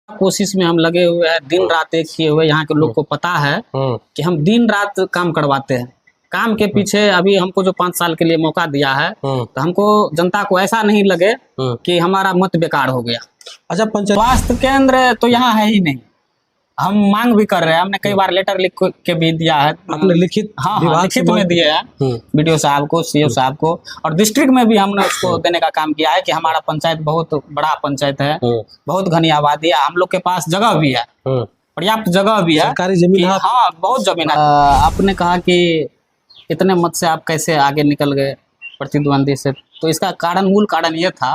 कोशिश में हम लगे हुए हैं, दिन रात एक किए हुए। यहाँ के लोग को पता है कि हम दिन रात काम करवाते हैं। काम के पीछे अभी हमको जो 5 साल के लिए मौका दिया है, तो हमको जनता को ऐसा नहीं लगे कि हमारा मत बेकार हो गया। अच्छा, पंचायत स्वास्थ्य केंद्र तो यहाँ है ही नहीं। हम मांग भी कर रहे हैं, हमने कई बार लेटर लिख के भी दिया है। आपने लिखित हाँ, विभाग से लिखित में दिए हैं, बीडीओ साहब को, सीओ साहब को, और डिस्ट्रिक्ट में भी हमने उसको देने का काम किया है कि हमारा पंचायत बहुत बड़ा पंचायत है, बहुत घनी आबादी है, हम लोग के पास जगह भी है, पर्याप्त जगह भी है, सरकारी जमीन है। हाँ, बहुत जमीन है। आपने कहा कि इतने मत से आप कैसे आगे निकल गए प्रतिद्वंदी से, तो इसका कारण, मूल कारण ये था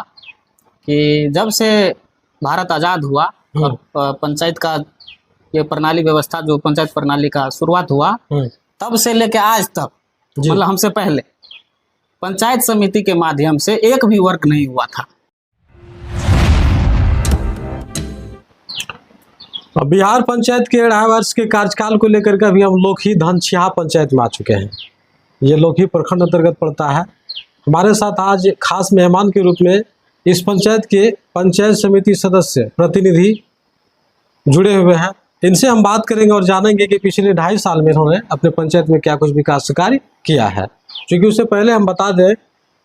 कि जब से भारत आज़ाद हुआ और पंचायत का ये प्रणाली व्यवस्था, जो पंचायत प्रणाली का शुरुआत हुआ, तब से लेके आज तक, मतलब हमसे पहले पंचायत समिति के माध्यम से एक भी वर्क नहीं हुआ था। बिहार पंचायत के 2.5 वर्ष के कार्यकाल को लेकर के अभी हम लोकही धनछिया पंचायत में आ चुके हैं। ये लोकही प्रखंड अंतर्गत पड़ता है। हमारे साथ आज खास मेहमान के रूप में इस पंचायत के पंचायत समिति सदस्य प्रतिनिधि जुड़े हुए हैं। इनसे हम बात करेंगे और जानेंगे कि पिछले 2.5 साल में इन्होंने अपने पंचायत में क्या कुछ विकास कार्य किया है। क्योंकि उससे पहले हम बता दें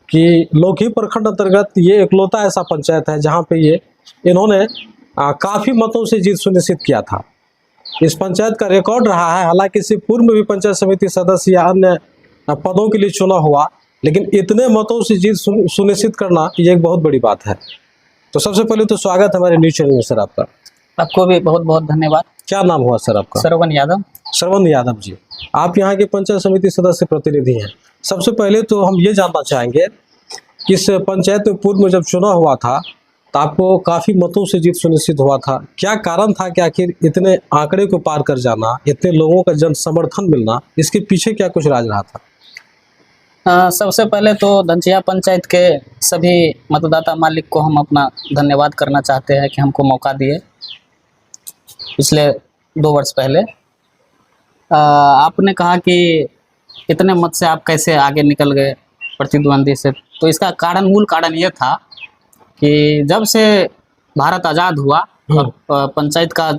कि लोकही प्रखंड अंतर्गत ये इकलौता ऐसा पंचायत है जहाँ पे इन्होंने काफ़ी मतों से जीत सुनिश्चित किया था। इस पंचायत का रिकॉर्ड रहा है, हालांकि इससे पूर्व में भी पंचायत समिति सदस्य या अन्य पदों के लिए चुना हुआ, लेकिन इतने मतों से जीत सुनिश्चित करना ये एक बहुत बड़ी बात है। तो सबसे पहले तो स्वागत है हमारे न्यूज चैनल में सर आपका। आपको भी बहुत बहुत धन्यवाद। क्या नाम हुआ सर आपका? श्रवण यादव। श्रवण यादव जी, आप यहाँ के पंचायत समिति सदस्य प्रतिनिधि हैं। सबसे पहले तो हम ये जानना चाहेंगे कि इस पंचायत में पूर्व में जब चुनाव हुआ था तो आपको काफ़ी मतों से जीत सुनिश्चित हुआ था। क्या कारण था कि आखिर इतने आंकड़े को पार कर जाना, इतने लोगों का जन समर्थन मिलना, इसके पीछे क्या कुछ राज रहा था? सबसे पहले तो धनछिया पंचायत के सभी मतदाता मालिक को हम अपना धन्यवाद करना चाहते हैं कि हमको मौका दिए। पिछले 2 वर्ष पहले आपने कहा कि इतने मत से आप कैसे आगे निकल गए प्रतिद्वंदी से, तो इसका कारण, मूल कारण ये था कि जब से भारत आज़ाद हुआ और पंचायत का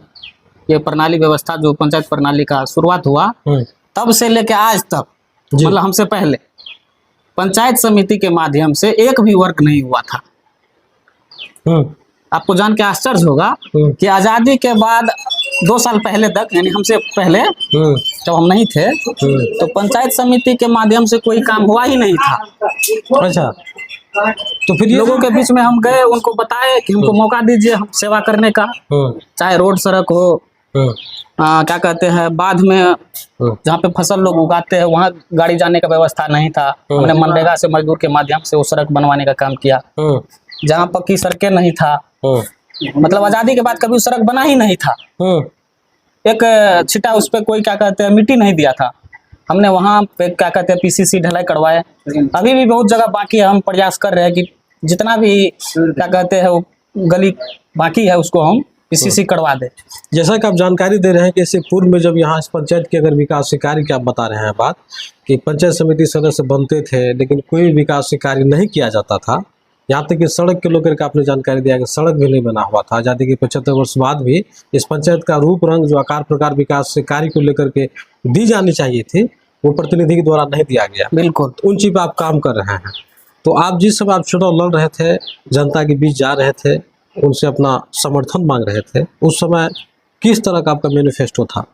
ये प्रणाली व्यवस्था, जो पंचायत प्रणाली का शुरुआत हुआ, तब से लेके आज तक, मतलब हमसे पहले पंचायत समिति के माध्यम से एक भी वर्क नहीं हुआ था। आपको जान के आश्चर्य होगा कि आज़ादी के बाद 2 साल पहले तक, यानी हमसे पहले जब हम नहीं थे, तो पंचायत समिति के माध्यम से कोई काम हुआ ही नहीं था। अच्छा, तो फिर लोगों के बीच में हम गए, उनको बताए कि हमको मौका दीजिए हम सेवा करने का, चाहे रोड सड़क हो, क्या कहते हैं, बाध में जहाँ पे फसल लोग उगाते हैं वहाँ गाड़ी जाने का व्यवस्था नहीं था। हमने मनरेगा से मजदूर के माध्यम से वो सड़क बनवाने का काम किया। जहाँ पक्की सड़कें नहीं था, मतलब आज़ादी के बाद कभी सड़क बना ही नहीं था, एक छिटा उस पर कोई, क्या कहते हैं, मिट्टी नहीं दिया था। हमने वहाँ पे, क्या कहते हैं, पीसीसी ढलाई करवाए। अभी भी बहुत जगह बाकी है, हम प्रयास कर रहे हैं कि जितना भी, क्या कहते हैं, वो गली बाकी है उसको हम पीसीसी करवा दे। जैसा कि आप जानकारी दे रहे हैं कि इससे पूर्व में जब यहाँ इस पंचायत के अगर विकास के कार्य की आप बता रहे हैं बात, कि पंचायत समिति सदस्य बनते थे लेकिन कोई विकास के कार्य नहीं किया जाता था। यहाँ तक कि सड़क के लेकर के आपने जानकारी दिया कि सड़क भी नहीं बना हुआ था। आज़ादी के 75 वर्ष बाद भी इस पंचायत का रूप रंग, जो आकार प्रकार विकास से कार्य को लेकर के दी जानी चाहिए थी, वो प्रतिनिधि के द्वारा नहीं दिया गया। बिल्कुल, उन चीज़ पर आप काम कर रहे हैं। तो आप जिस समय आप चुनाव लड़ रहे थे, जनता के बीच जा रहे थे, उनसे अपना समर्थन मांग रहे थे, उस समय किस तरह का आपका मैनिफेस्टो था?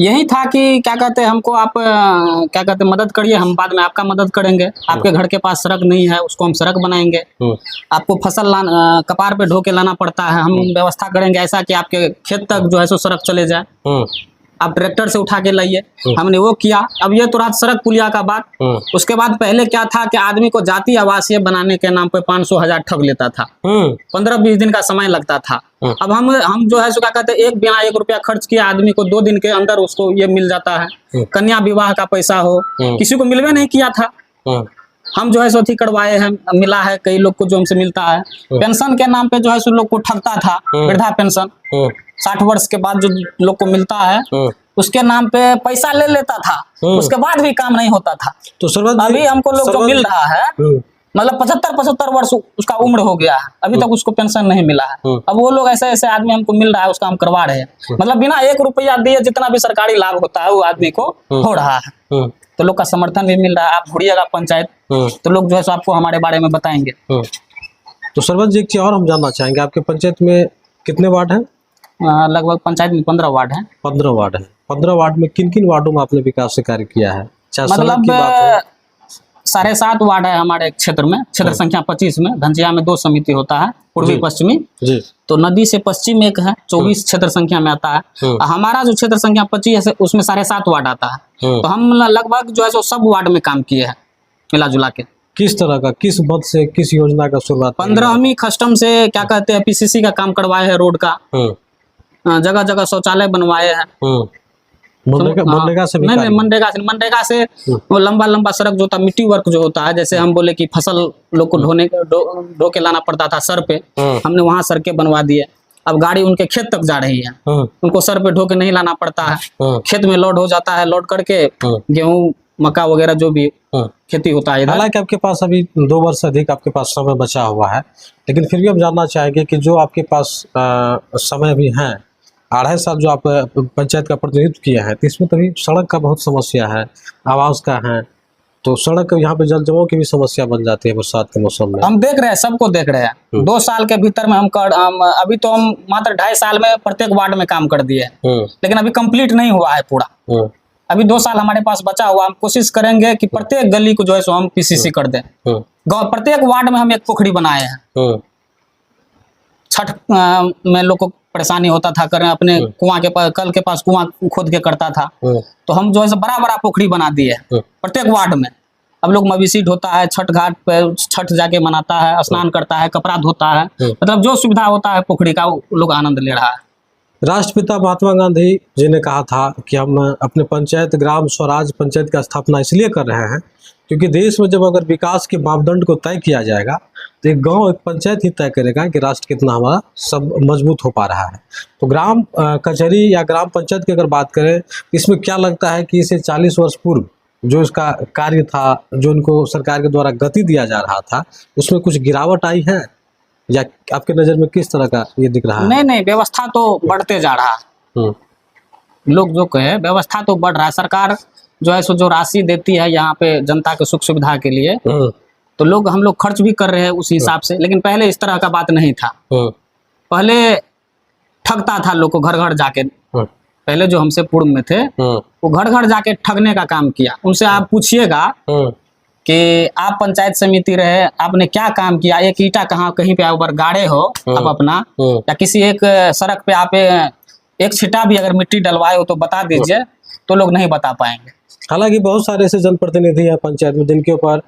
यही था कि, क्या कहते हैं, हमको आप, क्या कहते हैं, मदद करिए, हम बाद में आपका मदद करेंगे। आपके घर के पास सड़क नहीं है, उसको हम सड़क बनाएंगे। आपको फसल कपार पे ढो के लाना पड़ता है, हम व्यवस्था करेंगे ऐसा कि आपके खेत तक जो है सो सड़क चले जाए, आप ट्रैक्टर से उठा के लाइए। हमने वो किया। अब ये तो रहा सड़क पुलिया का बात। उसके बाद पहले क्या था कि आदमी को जाति आवासीय बनाने के नाम पे 500,000 ठग लेता था, 15-20 दिन का समय लगता था। अब हम जो है सो, क्या कहते हैं, बिना 1 रुपया खर्च किया आदमी को 2 दिन के अंदर उसको ये मिल जाता है। कन्या विवाह का पैसा हो, किसी को मिलवे नहीं किया था, हम जो है सो अथी करवाए हैं, मिला है कई लोग को जो हमसे मिलता है। पेंशन के नाम पे जो है सो लोग को ठगता था, वृद्धा पेंशन 60 वर्ष के बाद जो लोग को मिलता है, उसके नाम पे पैसा ले लेता था, उसके बाद भी काम नहीं होता था। तो अभी हमको लोग जो मिल रहा है मतलब 75 वर्ष उसका उम्र हो गया है, अभी तक उसको पेंशन नहीं मिला है। अब वो लोग ऐसे ऐसे आदमी हमको मिल रहा है, उसका हम करवा रहे हैं। मतलब बिना 1 रुपया दिए जितना भी सरकारी लाभ होता है वो आदमी को हो रहा है। तो लोग का समर्थन भी मिल रहा है। आप ढूंढिएगा पंचायत, तो लोग जो है सो आपको हमारे बारे में बताएंगे। तो सरपंच जी, एक चीज और हम जानना चाहेंगे, आपके पंचायत में कितने वार्ड हैं? लगभग पंचायत में 15 वार्ड हैं। 15 वार्ड है। 15 वार्ड में किन किन वार्डों में आपने विकास से कार्य किया है? चाहे सड़क मतलब की बात हो। 7.5 वार्ड है हमारे क्षेत्र में, क्षेत्र संख्या 25 में। धनजिया में 2 समिति होता है, पूर्वी पश्चिमी जी। तो नदी से पश्चिम एक है, 24 क्षेत्र संख्या में आता है। हमारा जो क्षेत्र संख्या 25 है उसमें 7.5 वार्ड आता है। तो हम लगभग जो है सो सब वार्ड में काम किए हैं मिला जुला के। किस तरह का, किस मद से, किस योजना का शुरुआत? 15वीं कस्टम से क्या कहते हैं, पीसीसी का काम करवाए हैं, रोड का जगह जगह शौचालय बनवाए हैं। मनरेगा से नहीं, मनरेगा से वो लंबा लंबा सड़क जो होता है, मिट्टी वर्क जो होता है, जैसे हम बोले कि फसल लोग को ढो के लाना पड़ता था सर पे, हमने वहाँ सड़कें बनवा दिए। अब गाड़ी उनके खेत तक जा रही है, उनको सर पे ढो के नहीं लाना पड़ता है, खेत में लोड हो जाता है, लोड करके गेहूं मक्का वगैरह जो भी खेती होता है। हालांकि आपके पास अभी 2 वर्ष से अधिक आपके पास समय बचा हुआ है, लेकिन फिर भी हम जानना चाहेंगे कि जो आपके पास समय भी है, 2.5 साल जो आप पंचायत का प्रतिनिधित्व किया है, तो इसमें तभी सड़क का बहुत समस्या है, आवास का है, तो सड़क यहाँ पे जल जमाव की भी समस्या बन जाती है बरसात के मौसम में। हम देख रहे हैं, सबको देख रहे हैं। 2 साल के भीतर में हम अभी तो हम मात्र 2.5 साल में प्रत्येक वार्ड में काम कर दिए, लेकिन अभी कंप्लीट नहीं हुआ है पूरा। अभी 2 साल हमारे पास बचा हुआ। हम कोशिश करेंगे कि प्रत्येक गली को जो है सो हम पीसीसी कर दें। प्रत्येक वार्ड में हम एक पोखरी बनाए हैं। छठ में लोग को परेशानी होता था, करें अपने कुआं के पास, कल के पास कुआं खोद के करता था, तो हम जो है बड़ा बड़ा पोखरी बना दिए प्रत्येक वार्ड में। अब लोग मवेशी ढोता है, छठ घाट पे छठ जाके मनाता है, स्नान करता है, कपड़ा धोता है, मतलब जो सुविधा होता है पोखरी का वो लोग आनंद ले रहा है। राष्ट्रपिता महात्मा गांधी जी ने कहा था कि हम अपने पंचायत ग्राम स्वराज पंचायत का स्थापना इसलिए कर रहे हैं क्योंकि देश में जब अगर विकास के मापदंड को तय किया जाएगा तो एक गांव, एक पंचायत ही तय करेगा कि राष्ट्र कितना हमारा सब मजबूत हो पा रहा है। तो ग्राम कचहरी या ग्राम पंचायत की अगर बात करें, इसमें क्या लगता है कि इसे 40 वर्ष पूर्व जो इसका कार्य था, जो उनको सरकार के द्वारा गति दिया जा रहा था, उसमें कुछ गिरावट आई है या आपके नज़र में किस तरह का ये दिख रहा है? नहीं, व्यवस्था तो बढ़ते जा रहा है। लोग जो कहे व्यवस्था तो बढ़ रहा है। सरकार जो है सो जो राशि देती है यहाँ पे जनता के सुख सुविधा के लिए, तो लोग हम लोग खर्च भी कर रहे हैं उस हिसाब से। लेकिन पहले इस तरह का बात नहीं था। पहले ठगता था लोग को घर घर जाके। पहले जो हमसे पूर्व में थे वो घर घर जाके ठगने का काम किया। उनसे आप पूछिएगा कि आप पंचायत समिति रहे, आपने क्या काम किया, एक ईंटा कहाँ कहीं पे ऊपर गाड़े हो आप अपना, या किसी एक सड़क पे आप एक छिटा भी अगर मिट्टी डलवाए हो तो बता दीजिए, तो लोग नहीं बता पाएंगे। हालांकि बहुत सारे ऐसे जनप्रतिनिधि हैं पंचायत में जिनके ऊपर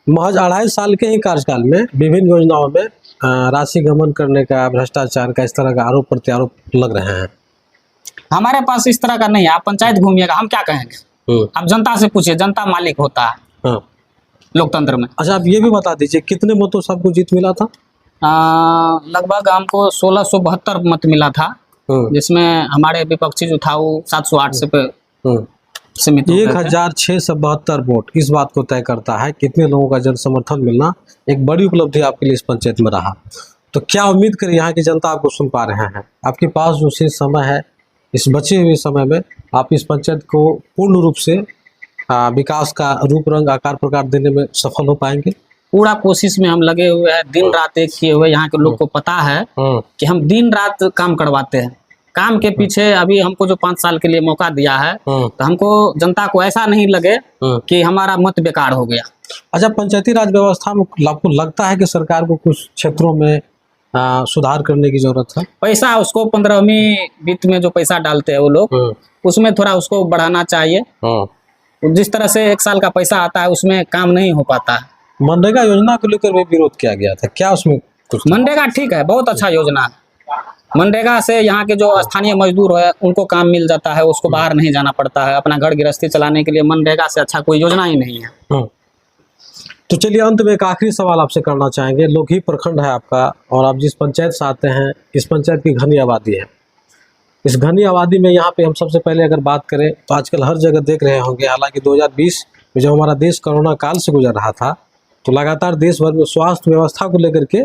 महज 2.5 साल के ही कार्यकाल में विभिन्न योजनाओं में राशि गमन करने का, भ्रष्टाचार का, इस तरह का आरोप प्रत्यारोप लग रहे हैं। हमारे पास इस तरह का नहीं है। आप पंचायत घूमिएगा, हम क्या कहेंगे? आप जनता से पूछिए, जनता मालिक होता है लोकतंत्र में। अच्छा, आप ये भी बता दीजिए कितने मतों से आपको जीत मिला था? लगभग हमको 1672 मत मिला था, जिसमें हमारे विपक्षी जो था वो 708 से पे सीमित। 1672 वोट इस बात को तय करता है कितने लोगों का जन समर्थन मिलना एक बड़ी उपलब्धि आपके लिए इस पंचायत में रहा। तो क्या उम्मीद करें यहाँ की जनता आपको सुन पा रहे हैं? आपके पास जो शेष समय है, इस बचे हुए समय में आप इस पंचायत को पूर्ण रूप से विकास का रूप रंग आकार प्रकार देने में सफल हो पाएंगे? पूरा कोशिश में हम लगे हुए हैं, दिन रात एक किए हुए। यहाँ के लोग को पता है कि हम दिन रात काम करवाते हैं। काम के पीछे अभी हमको जो 5 साल के लिए मौका दिया है, तो हमको जनता को ऐसा नहीं लगे कि हमारा मत बेकार हो गया। अच्छा, पंचायती राज व्यवस्था में आपको लगता है कि सरकार को कुछ क्षेत्रों में सुधार करने की जरूरत है? पैसा उसको 15वीं वित्त में जो पैसा डालते हैं वो लोग, उसमें थोड़ा उसको बढ़ाना चाहिए। जिस तरह से 1 साल का पैसा आता है उसमें काम नहीं हो पाता है। मनरेगा योजना को लेकर भी विरोध किया गया था, क्या उसमें कुछ? मनरेगा ठीक है, बहुत अच्छा योजना है। मनरेगा से यहाँ के जो स्थानीय मजदूर है उनको काम मिल जाता है, उसको बाहर नहीं जाना पड़ता है अपना घर गृहस्थी चलाने के लिए। मनरेगा से अच्छा कोई योजना ही नहीं है। तो चलिए, अंत में एक आखिरी सवाल आपसे करना चाहेंगे। लोकही प्रखंड है आपका और आप जिस पंचायत से आते हैं, इस पंचायत की घनी आबादी है। इस घनी आबादी में यहाँ पे हम सबसे पहले अगर बात करें तो आजकल हर जगह देख रहे होंगे, हालांकि 2020 में जब हमारा देश कोरोना काल से गुजर रहा था तो लगातार देश भर में स्वास्थ्य व्यवस्था को लेकर के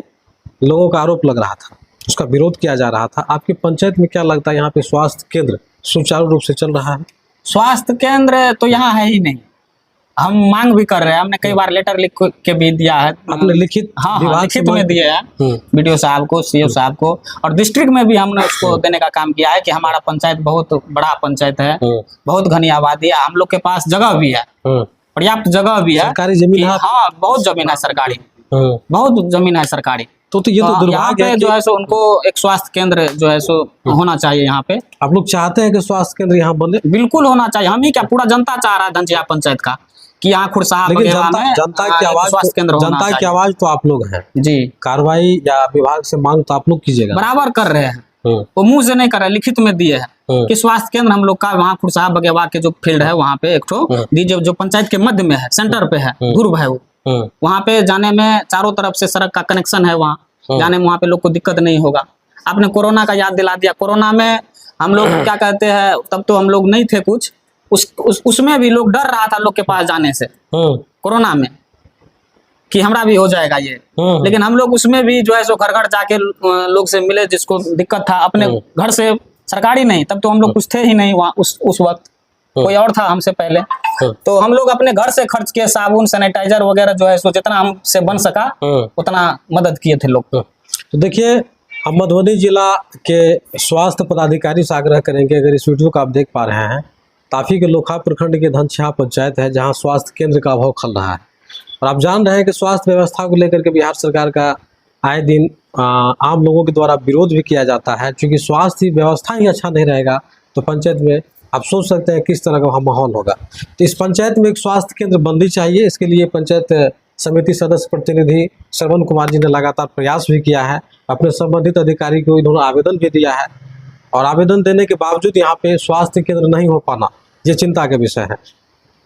लोगों का आरोप लग रहा था, उसका विरोध किया जा रहा था। आपकी पंचायत में क्या लगता है, यहाँ पे स्वास्थ्य केंद्र सुचारू रूप से चल रहा है? स्वास्थ्य केंद्र तो यहाँ है ही नहीं। हम मांग भी कर रहे हैं, हमने कई बार लेटर लिख के भी दिया है। आपने लिखित हाँ विभाग लिखित से में दिए हैं बीडीओ साहब को, सीओ साहब को, और डिस्ट्रिक्ट में भी हमने उसको देने का काम किया है कि हमारा पंचायत बहुत बड़ा पंचायत है, बहुत घनी आबादी है, हम लोग के पास जगह भी है, पर्याप्त जगह भी है, सरकारी जमीन है? हाँ बहुत जमीन है सरकारी, बहुत जमीन है सरकारी। तो ये तो यहाँ दुर्भाग्य है पे जो है सो उनको एक स्वास्थ्य केंद्र जो है सो होना चाहिए यहाँ पे। आप लोग चाहते हैं कि स्वास्थ्य केंद्र यहाँ बने? बिल्कुल होना चाहिए, हम ही क्या पूरा जनता चाह रहा है धनचिया पंचायत का कि यहाँ खुरसाहा लेकिन बगेवा में जनता की आवाज, स्वास्थ्य केंद्र होना जनता की चाहिए। आवाज तो आप लोग हैं जी, कार्रवाई या विभाग से मांग तो आप लोग कीजिएगा। बराबर कर रहे हैं, वो मुंह से नहीं कर रहे, लिखित में दिए हैं कि स्वास्थ्य केंद्र हम लोग का वहाँ खुरसाहा बगेवा के जो फील्ड है वहाँ पे एक ठो दीजिए, जो पंचायत के मध्य में है, सेंटर पे है, ध्रुव है वो, वहाँ पे जाने में चारों तरफ से सड़क का कनेक्शन है, वहाँ जाने में वहाँ पे लोग को दिक्कत नहीं होगा। आपने कोरोना का याद दिला दिया, कोरोना में हम लोग क्या कहते हैं, तब तो हम लोग नहीं थे कुछ, उसमें भी लोग डर रहा था लोग के पास जाने से, कोरोना में, कि हमरा भी हो जाएगा ये। लेकिन हम लोग उसमें भी जो है सो घर घर जाके लोग से मिले, जिसको दिक्कत था, अपने घर से, सरकारी नहीं, तब तो हम लोग कुछ थे ही नहीं वहाँ उस वक्त, कोई और था हमसे पहले, तो हम लोग अपने घर से खर्च किए, साबुन सैनिटाइजर वगैरह जो है सो जितना हमसे बन सका उतना मदद किए थे लोग। तो देखिए, हम मधुबनी जिला के स्वास्थ्य पदाधिकारी से आग्रह करेंगे, अगर इस वीडियो को आप देख पा रहे हैं, ताफी के लोखा प्रखंड के धनचिया पंचायत है जहां स्वास्थ्य केंद्र का अभाव खल रहा है, और आप जान रहे हैं कि स्वास्थ्य व्यवस्था को लेकर के बिहार सरकार का आए दिन आम लोगों के द्वारा विरोध भी किया जाता है। क्योंकि स्वास्थ्य व्यवस्था ही अच्छा नहीं रहेगा तो पंचायत में आप सोच सकते हैं किस तरह का वहाँ माहौल होगा। तो इस पंचायत में एक स्वास्थ्य केंद्र बननी चाहिए। इसके लिए पंचायत समिति सदस्य प्रतिनिधि श्रवण कुमार जी ने लगातार प्रयास भी किया है, अपने संबंधित अधिकारी को इन्होंने आवेदन भी दिया है, और आवेदन देने के बावजूद यहाँ पे स्वास्थ्य केंद्र नहीं हो पाना ये चिंता का विषय है।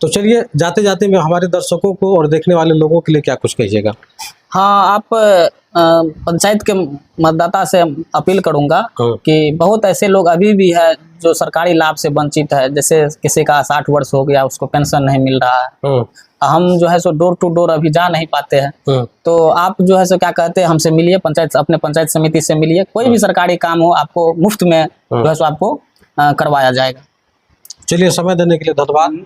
तो चलिए, जाते जाते मैं हमारे दर्शकों को और देखने वाले लोगों के लिए क्या कुछ कहिएगा? हाँ, आप पंचायत के मतदाता से अपील करूंगा कि बहुत ऐसे लोग अभी भी है जो सरकारी लाभ से वंचित है, जैसे किसी का 60 वर्ष हो गया, उसको पेंशन नहीं मिल रहा है, हम जो है सो डोर टू डोर अभी जा नहीं पाते हैं, तो आप जो है सो क्या कहते हैं, हमसे मिलिए, पंचायत अपने पंचायत समिति से मिलिए, कोई भी सरकारी काम हो आपको मुफ्त में जो है सो आपको करवाया जाएगा। चलिए, समय देने के लिए धन्यवाद।